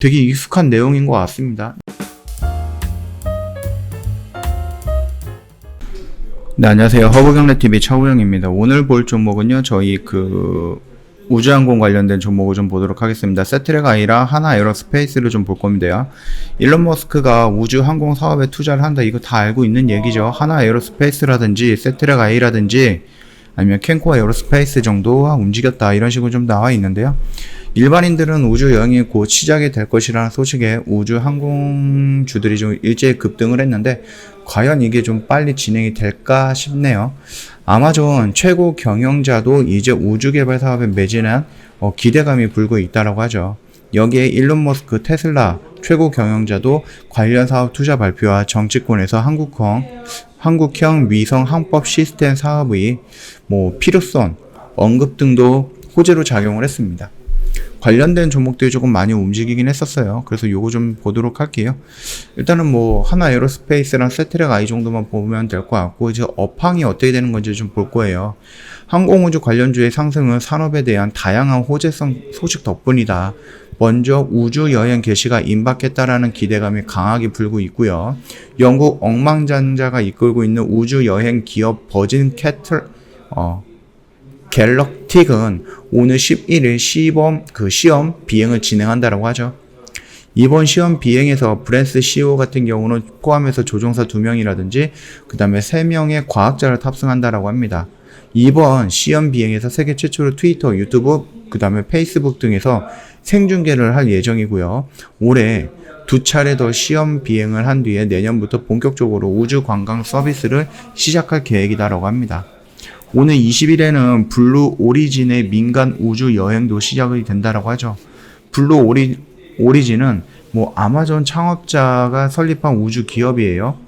되게 익숙한 내용인 것 같습니다. 네, 안녕하세요. 허브경제TV 차우영입니다. 오늘 볼 종목은요, 저희 우주항공 관련된 종목을 좀 보도록 하겠습니다. 세트랙 아이라 하나에어로스페이스를 좀 볼 겁니다. 일론 머스크가 우주항공 사업에 투자를 한다. 이거 다 알고 있는 얘기죠. 하나에어로스페이스라든지 세트랙 아이라든지 아니면 캔코아 에어로스페이스 정도가 움직였다. 이런 식으로 좀 나와 있는데요. 일반인들은 우주 여행이 곧 시작이 될 것이라는 소식에 우주 항공주들이 좀 일제히 급등을 했는데 과연 이게 좀 빨리 진행이 될까 싶네요. 아마존 최고 경영자도 이제 우주 개발 사업에 매진한 기대감이 불고 있다라고 하죠. 여기에 일론 머스크 테슬라 최고 경영자도 관련 사업 투자 발표와 정치권에서 한국형 위성 항법 시스템 사업의 필요성, 언급 등도 호재로 작용을 했습니다. 관련된 종목들이 조금 많이 움직이긴 했었어요. 그래서 요거 좀 보도록 할게요. 일단은 하나 에어로스페이스랑 세트랙 아이 정도만 보면 될 것 같고, 이제 업황이 어떻게 되는 건지 좀 볼 거예요. 항공우주 관련주의 상승은 산업에 대한 다양한 호재성 소식 덕분이다. 먼저 우주 여행 개시가 임박했다라는 기대감이 강하게 불고 있고요. 영국 억만장자가 이끌고 있는 우주 여행 기업 버진 갤럭틱은 오늘 11일 시험 비행을 진행한다라고 하죠. 이번 시험 비행에서 브랜스 CEO 같은 경우는 포함해서 조종사 2명이라든지 그 다음에 3명의 과학자를 탑승한다라고 합니다. 이번 시험 비행에서 세계 최초로 트위터, 유튜브, 그 다음에 페이스북 등에서 생중계를 할 예정이고요. 올해 2차례 더 시험 비행을 한 뒤에 내년부터 본격적으로 우주 관광 서비스를 시작할 계획이다라고 합니다. 오늘 20일에는 블루 오리진의 민간 우주 여행도 시작이 된다라고 하죠. 블루 오리진은 아마존 창업자가 설립한 우주 기업이에요.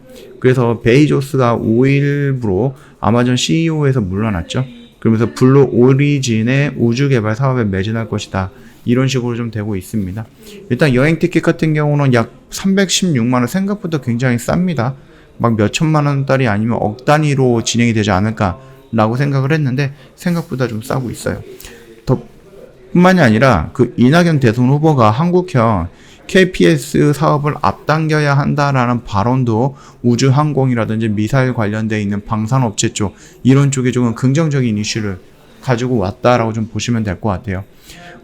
그래서 베이조스가 5일부로 아마존 CEO에서 물러났죠. 그러면서 블루 오리진의 우주 개발 사업에 매진할 것이다. 이런 식으로 좀 되고 있습니다. 일단 여행 티켓 같은 경우는 약 316만원, 생각보다 굉장히 쌉니다. 막 몇천만 원짜리 아니면 억 단위로 진행이 되지 않을까 라고 생각을 했는데 생각보다 좀 싸고 있어요. 뿐만이 아니라 이낙연 대선 후보가 한국형 KPS 사업을 앞당겨야 한다라는 발언도 우주항공이라든지 미사일 관련되어 있는 방산업체 쪽, 이런 쪽에 조금 긍정적인 이슈를 가지고 왔다라고 좀 보시면 될 것 같아요.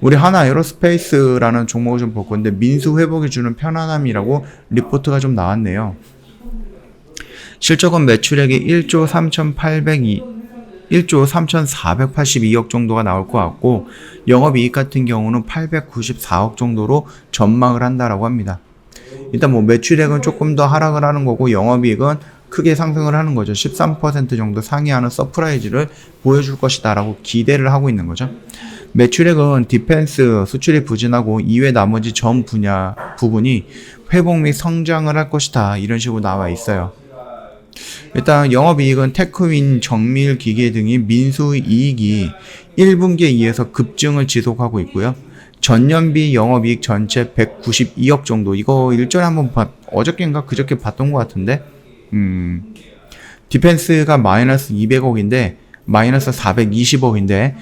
우리 하나 에어로스페이스라는 종목을 좀 볼 건데, 민수 회복이 주는 편안함이라고 리포트가 좀 나왔네요. 실적은 매출액이 1조 3,482억 정도가 나올 것 같고, 영업이익 같은 경우는 894억 정도로 전망을 한다라고 합니다. 일단 매출액은 조금 더 하락을 하는 거고, 영업이익은 크게 상승을 하는 거죠. 13% 정도 상회하는 서프라이즈를 보여줄 것이다 라고 기대를 하고 있는 거죠. 매출액은 디펜스 수출이 부진하고 이외 나머지 전 분야 부분이 회복 및 성장을 할 것이다, 이런 식으로 나와 있어요. 일단 영업이익은 테크윈, 정밀 기계 등이 민수 이익이 1분기에 의해서 급증을 지속하고 있고요. 전년비 영업이익 전체 192억 정도, 이거 일전에 한번 어저께인가 그저께 봤던 것 같은데, 디펜스가 마이너스 200억인데 마이너스 420억인데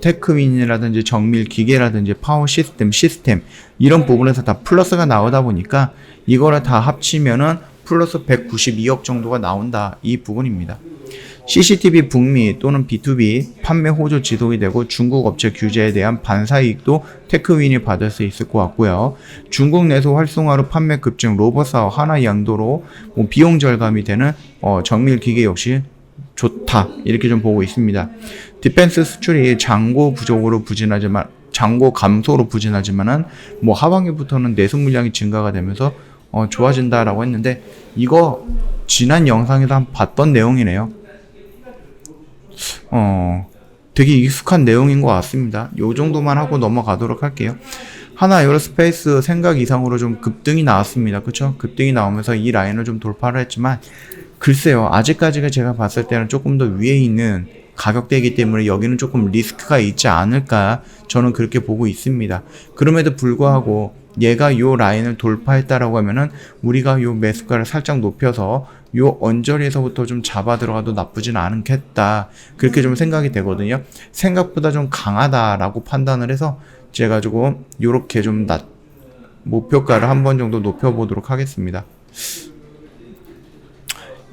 테크윈이라든지 정밀 기계라든지 파워 시스템 이런 부분에서 다 플러스가 나오다 보니까 이거를 다 합치면은 플러스 192억 정도가 나온다, 이 부분입니다. CCTV 북미 또는 B2B 판매 호조 지속이 되고, 중국 업체 규제에 대한 반사이익도 테크윈이 받을 수 있을 것 같고요. 중국 내수 활성화로 판매 급증, 로봇 사업 하나 양도로 비용 절감이 되는 정밀 기계 역시 좋다, 이렇게 좀 보고 있습니다. 디펜스 수출이 잔고 감소로 부진하지만은 하반기부터는 내수 물량이 증가가 되면서 좋아진다라고 했는데, 이거 지난 영상에서 한번 봤던 내용이네요. 되게 익숙한 내용인 것 같습니다. 요 정도만 하고 넘어가도록 할게요. 하나 에어로스페이스 생각 이상으로 좀 급등이 나왔습니다. 그쵸? 급등이 나오면서 이 라인을 좀 돌파를 했지만, 글쎄요, 아직까지가 제가 봤을 때는 조금 더 위에 있는 가격대이기 때문에 여기는 조금 리스크가 있지 않을까, 저는 그렇게 보고 있습니다. 그럼에도 불구하고 얘가 요 라인을 돌파했다라고 하면은 우리가 요 매수가를 살짝 높여서 요 언저리에서부터 좀 잡아 들어가도 나쁘진 않겠다, 그렇게 좀 생각이 되거든요. 생각보다 좀 강하다라고 판단을 해서 제가 조금 요렇게 좀 목표가를 한 번 정도 높여보도록 하겠습니다.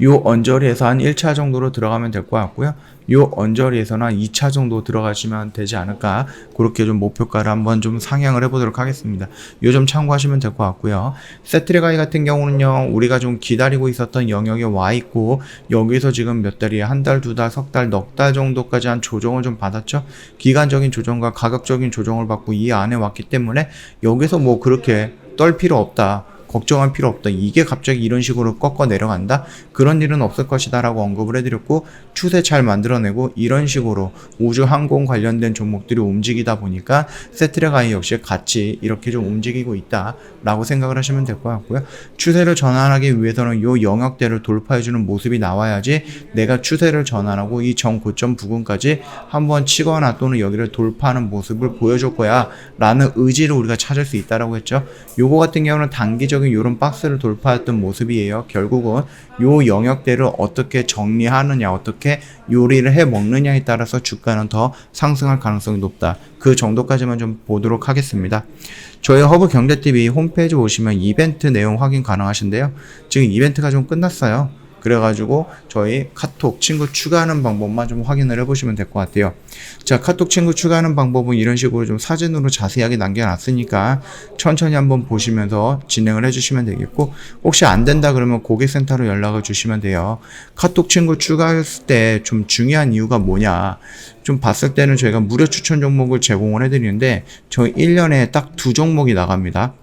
요 언저리에서 한 1차 정도로 들어가면 될 것 같고요. 요 언저리에서는 한 2차 정도 들어가시면 되지 않을까, 그렇게 좀 목표가를 한번 좀 상향을 해보도록 하겠습니다. 요 점 참고하시면 될 것 같고요. 세트리가이 같은 경우는요, 우리가 좀 기다리고 있었던 영역에 와 있고, 여기서 지금 몇 달이, 한 달, 두 달, 석 달, 넉 달 정도까지 한 조정을 좀 받았죠. 기간적인 조정과 가격적인 조정을 받고 이 안에 왔기 때문에 여기서 뭐 그렇게 떨 필요 없다, 걱정할 필요 없다, 이게 갑자기 이런 식으로 꺾어 내려간다, 그런 일은 없을 것이다 라고 언급을 해드렸고, 추세 잘 만들어내고 이런 식으로 우주 항공 관련된 종목들이 움직이다 보니까 세트리가이 역시 같이 이렇게 좀 움직이고 있다 라고 생각을 하시면 될 것 같고요. 추세를 전환하기 위해서는 요 영역대를 돌파해주는 모습이 나와야지 내가 추세를 전환하고 이 정고점 부근까지 한번 치거나 또는 여기를 돌파하는 모습을 보여줄 거야 라는 의지를 우리가 찾을 수 있다라고 했죠. 요거 같은 경우는 단기적인 요런 박스를 돌파했던 모습이에요. 결국은 요 영역대를 어떻게 정리하느냐, 어떻게 요리를 해 먹느냐에 따라서 주가는 더 상승할 가능성이 높다. 그 정도까지만 좀 보도록 하겠습니다. 저희 허브 경제TV 홈페이지 오시면 이벤트 내용 확인 가능하신데요. 지금 이벤트가 좀 끝났어요. 그래가지고 저희 카톡 친구 추가하는 방법만 좀 확인을 해보시면 될 것 같아요. 자, 카톡 친구 추가하는 방법은 이런 식으로 좀 사진으로 자세하게 남겨놨으니까 천천히 한번 보시면서 진행을 해주시면 되겠고, 혹시 안 된다 그러면 고객센터로 연락을 주시면 돼요. 카톡 친구 추가했을 때 좀 중요한 이유가 뭐냐, 좀 봤을 때는 저희가 무료 추천 종목을 제공을 해드리는데 저희 1년에 딱 2종목이 나갑니다.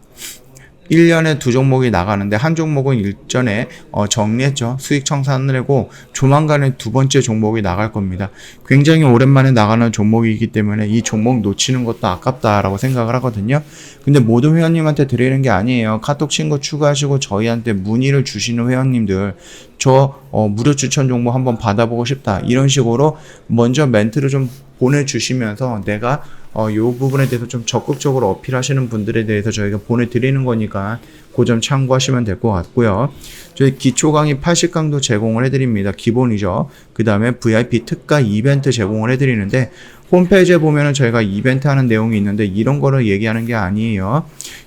1년에 2종목이 나가는데 한 종목은 일전에 정리했죠. 수익 청산을 하고 조만간에 두 번째 종목이 나갈 겁니다. 굉장히 오랜만에 나가는 종목이기 때문에 이 종목 놓치는 것도 아깝다라고 생각을 하거든요. 근데 모든 회원님한테 드리는 게 아니에요. 카톡 친구 추가하시고 저희한테 문의를 주시는 회원님들, 저 무료 추천 종목 한번 받아보고 싶다, 이런 식으로 먼저 멘트를 좀 보내주시면서 내가 요 부분에 대해서 좀 적극적으로 어필하시는 분들에 대해서 저희가 보내드리는 거니까 그 점 참고하시면 될 것 같고요. 저희 기초 강의 80강도 제공을 해드립니다. 기본이죠. 그 다음에 VIP 특가 이벤트 제공을 해드리는데, 홈페이지에 보면은 저희가 이벤트 하는 내용이 있는데 이런 거를 얘기하는 게 아니에요.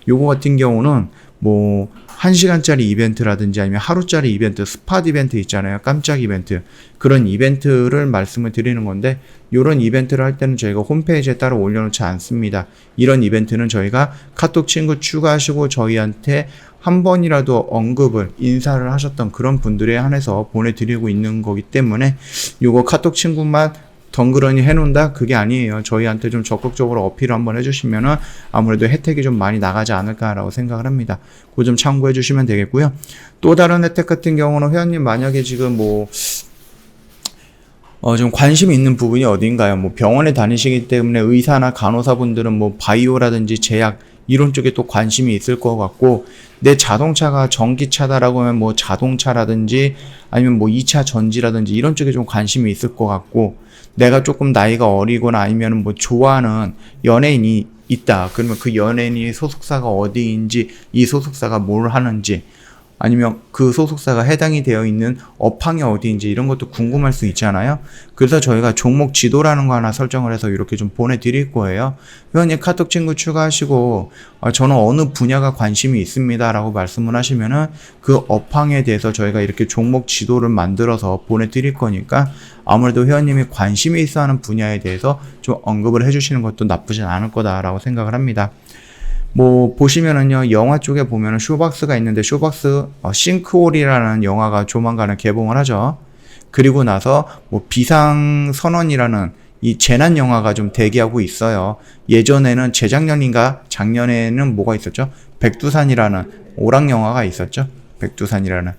요거 같은 경우는 뭐 1시간짜리 이벤트라든지 아니면 하루짜리 이벤트, 스팟 이벤트 있잖아요. 깜짝 이벤트. 그런 이벤트를 말씀을 드리는 건데, 이런 이벤트를 할 때는 저희가 홈페이지에 따로 올려놓지 않습니다. 이런 이벤트는 저희가 카톡 친구 추가하시고 저희한테 한 번이라도 언급을, 인사를 하셨던 그런 분들에 한해서 보내드리고 있는 거기 때문에 요거 카톡 친구만 덩그러니 해놓는다? 그게 아니에요. 저희한테 좀 적극적으로 어필을 한번 해주시면은 아무래도 혜택이 좀 많이 나가지 않을까라고 생각을 합니다. 그 점 참고해 주시면 되겠고요. 또 다른 혜택 같은 경우는 회원님 만약에 지금 좀 관심이 있는 부분이 어딘가요? 뭐 병원에 다니시기 때문에 의사나 간호사분들은 뭐 바이오라든지 제약 이런 쪽에 또 관심이 있을 것 같고, 내 자동차가 전기차다라고 하면 뭐 자동차라든지 아니면 뭐 2차 전지라든지 이런 쪽에 좀 관심이 있을 것 같고, 내가 조금 나이가 어리거나 아니면 뭐 좋아하는 연예인이 있다. 그러면 그 연예인이 소속사가 어디인지, 이 소속사가 뭘 하는지, 아니면 그 소속사가 해당이 되어 있는 업황이 어디인지 이런 것도 궁금할 수 있잖아요. 그래서 저희가 종목 지도라는 거 하나 설정을 해서 이렇게 좀 보내드릴 거예요. 회원님 카톡 친구 추가하시고 저는 어느 분야가 관심이 있습니다 라고 말씀을 하시면은 그 업황에 대해서 저희가 이렇게 종목 지도를 만들어서 보내드릴 거니까 아무래도 회원님이 관심이 있어 하는 분야에 대해서 좀 언급을 해주시는 것도 나쁘진 않을 거다라고 생각을 합니다. 뭐 보시면은요, 영화 쪽에 보면은 쇼박스가 있는데, 쇼박스 싱크홀이라는 영화가 조만간에 개봉을 하죠. 그리고 나서 뭐 비상선언이라는 이 재난 영화가 좀 대기하고 있어요. 예전에는 재작년인가 작년에는 뭐가 있었죠? 백두산이라는 오락 영화가 있었죠. 백두산이라는.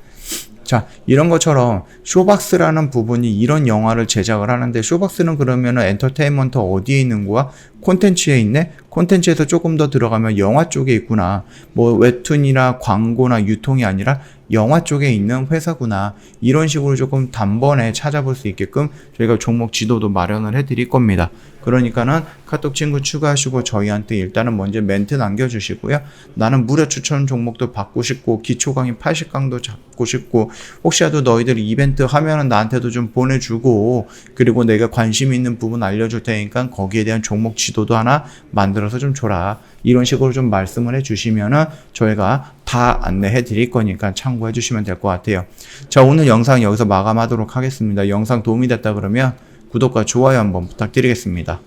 자, 이런 것처럼 쇼박스라는 부분이 이런 영화를 제작을 하는데, 쇼박스는 그러면은 엔터테인먼트 어디에 있는 거야? 콘텐츠에 있네? 콘텐츠에서 조금 더 들어가면 영화 쪽에 있구나. 뭐 웹툰이나 광고나 유통이 아니라 영화 쪽에 있는 회사구나. 이런 식으로 조금 단번에 찾아볼 수 있게끔 저희가 종목 지도도 마련을 해드릴 겁니다. 그러니까는 카톡 친구 추가하시고 저희한테 일단은 먼저 멘트 남겨주시고요. 나는 무료 추천 종목도 받고 싶고 기초 강의 80강도 잡고 싶고, 혹시라도 너희들 이벤트 하면은 나한테도 좀 보내주고, 그리고 내가 관심 있는 부분 알려줄 테니까 거기에 대한 종목 지도도 하나 만들어서 만들어서 좀 줘라. 이런 식으로 좀 말씀을 해주시면은 저희가 다 안내해 드릴 거니까 참고해 주시면 될 것 같아요. 자, 오늘 영상 여기서 마감하도록 하겠습니다. 영상 도움이 됐다 그러면 구독과 좋아요 한번 부탁드리겠습니다.